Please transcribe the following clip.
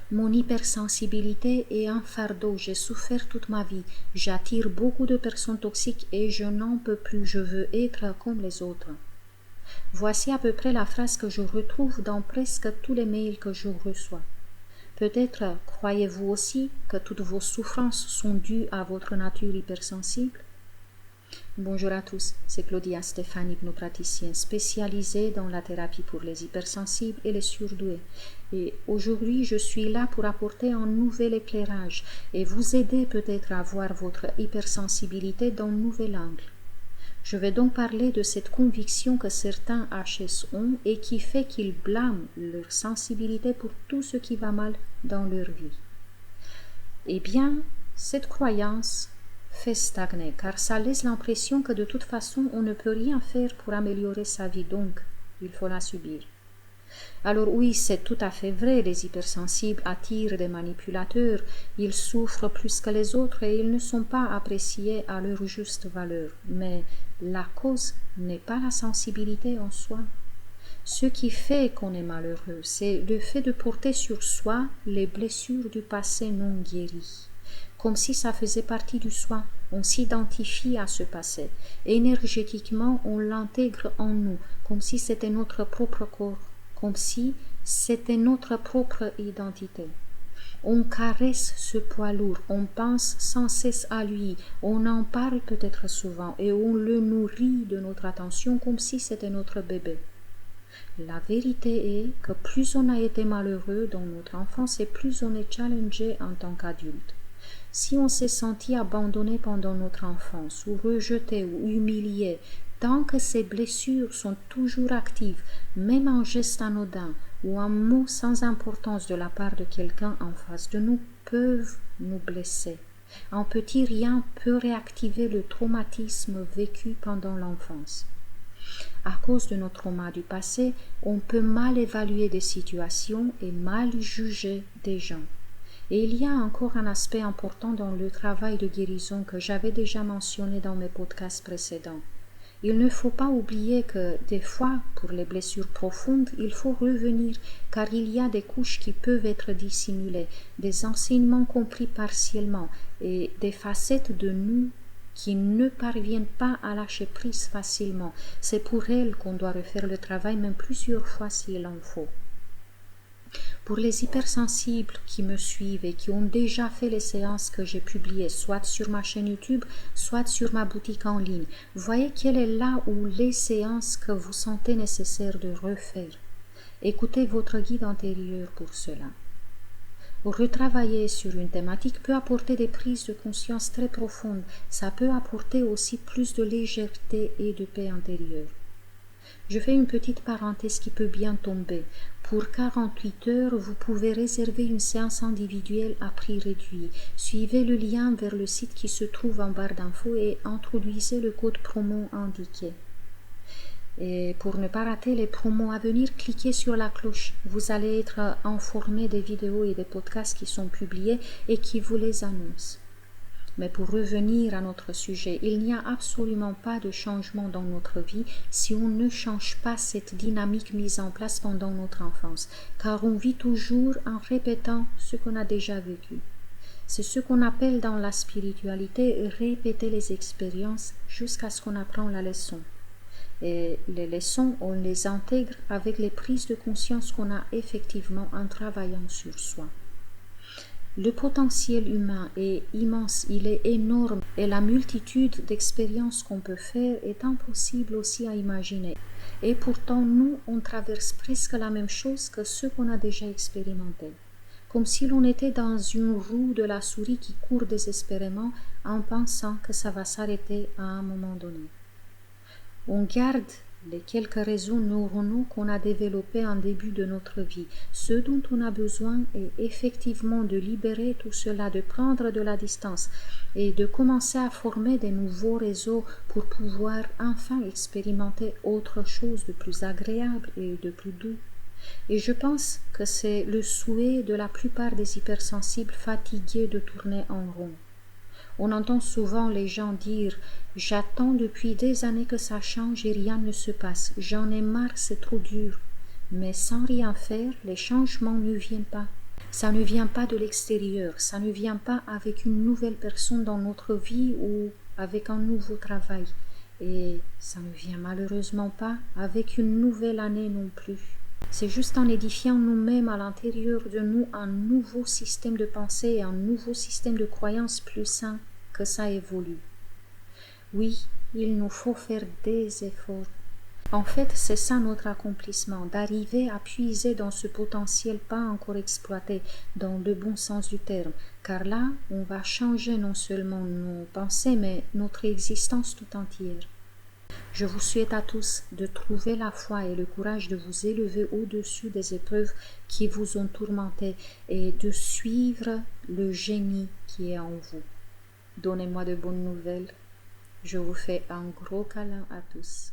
Mon hypersensibilité est un fardeau, j'ai souffert toute ma vie, j'attire beaucoup de personnes toxiques et je n'en peux plus, je veux être comme les autres. Voici à peu près la phrase que je retrouve dans presque tous les mails que je reçois. Peut-être croyez-vous aussi que toutes vos souffrances sont dues à votre nature hypersensible? Bonjour à tous, c'est Claudia Stéphane, hypnopraticienne spécialisée dans la thérapie pour les hypersensibles et les surdoués. Et aujourd'hui, je suis là pour apporter un nouvel éclairage et vous aider peut-être à voir votre hypersensibilité d'un nouvel angle. Je vais donc parler de cette conviction que certains HS ont et qui fait qu'ils blâment leur sensibilité pour tout ce qui va mal dans leur vie. Eh bien, cette croyance fait stagner, car ça laisse l'impression que de toute façon on ne peut rien faire pour améliorer sa vie, donc il faut la subir. Alors oui, c'est tout à fait vrai, les hypersensibles attirent des manipulateurs, ils souffrent plus que les autres et ils ne sont pas appréciés à leur juste valeur, mais la cause n'est pas la sensibilité en soi. Ce qui fait qu'on est malheureux, c'est le fait de porter sur soi les blessures du passé non guéries. Comme si ça faisait partie du soi, on s'identifie à ce passé. Énergétiquement, on l'intègre en nous, comme si c'était notre propre corps, comme si c'était notre propre identité. On caresse ce poids lourd, on pense sans cesse à lui, on en parle peut-être souvent et on le nourrit de notre attention comme si c'était notre bébé. La vérité est que plus on a été malheureux dans notre enfance et plus on est challengé en tant qu'adulte. Si on s'est senti abandonné pendant notre enfance, ou rejeté ou humilié, tant que ces blessures sont toujours actives, même un geste anodin ou un mot sans importance de la part de quelqu'un en face de nous peuvent nous blesser. Un petit rien peut réactiver le traumatisme vécu pendant l'enfance. À cause de nos traumas du passé, on peut mal évaluer des situations et mal juger des gens. Et il y a encore un aspect important dans le travail de guérison que j'avais déjà mentionné dans mes podcasts précédents. Il ne faut pas oublier que des fois, pour les blessures profondes, il faut revenir car il y a des couches qui peuvent être dissimulées, des enseignements compris partiellement et des facettes de nous qui ne parviennent pas à lâcher prise facilement. C'est pour elles qu'on doit refaire le travail même plusieurs fois s'il en faut. Pour les hypersensibles qui me suivent et qui ont déjà fait les séances que j'ai publiées, soit sur ma chaîne YouTube, soit sur ma boutique en ligne, voyez quelle est là où les séances que vous sentez nécessaire de refaire. Écoutez votre guide intérieur pour cela. Retravailler sur une thématique peut apporter des prises de conscience très profondes. Ça peut apporter aussi plus de légèreté et de paix intérieure. Je fais une petite parenthèse qui peut bien tomber. Pour 48 heures, vous pouvez réserver une séance individuelle à prix réduit. Suivez le lien vers le site qui se trouve en barre d'infos et introduisez le code promo indiqué. Et pour ne pas rater les promos à venir, cliquez sur la cloche. Vous allez être informé des vidéos et des podcasts qui sont publiés et qui vous les annoncent. Mais pour revenir à notre sujet, il n'y a absolument pas de changement dans notre vie si on ne change pas cette dynamique mise en place pendant notre enfance, car on vit toujours en répétant ce qu'on a déjà vécu. C'est ce qu'on appelle dans la spiritualité répéter les expériences jusqu'à ce qu'on apprend la leçon. Et les leçons, on les intègre avec les prises de conscience qu'on a effectivement en travaillant sur soi. Le potentiel humain est immense, il est énorme et la multitude d'expériences qu'on peut faire est impossible aussi à imaginer. Et pourtant, nous, on traverse presque la même chose que ce qu'on a déjà expérimenté. Comme si l'on était dans une roue de la souris qui court désespérément en pensant que ça va s'arrêter à un moment donné. On garde les quelques réseaux neuronaux qu'on a développés en début de notre vie. Ce dont on a besoin est effectivement de libérer tout cela, de prendre de la distance et de commencer à former des nouveaux réseaux pour pouvoir enfin expérimenter autre chose de plus agréable et de plus doux. Et je pense que c'est le souhait de la plupart des hypersensibles fatigués de tourner en rond. On entend souvent les gens dire « J'attends depuis des années que ça change et rien ne se passe. J'en ai marre, c'est trop dur. » Mais sans rien faire, les changements ne viennent pas. Ça ne vient pas de l'extérieur, ça ne vient pas avec une nouvelle personne dans notre vie ou avec un nouveau travail. Et ça ne vient malheureusement pas avec une nouvelle année non plus. C'est juste en édifiant nous-mêmes à l'intérieur de nous un nouveau système de pensée et un nouveau système de croyance plus sain que ça évolue. Oui, il nous faut faire des efforts. En fait, c'est ça notre accomplissement, d'arriver à puiser dans ce potentiel pas encore exploité, dans le bon sens du terme, car là, on va changer non seulement nos pensées, mais notre existence tout entière. Je vous souhaite à tous de trouver la foi et le courage de vous élever au-dessus des épreuves qui vous ont tourmenté et de suivre le génie qui est en vous. Donnez-moi de bonnes nouvelles. Je vous fais un gros câlin à tous.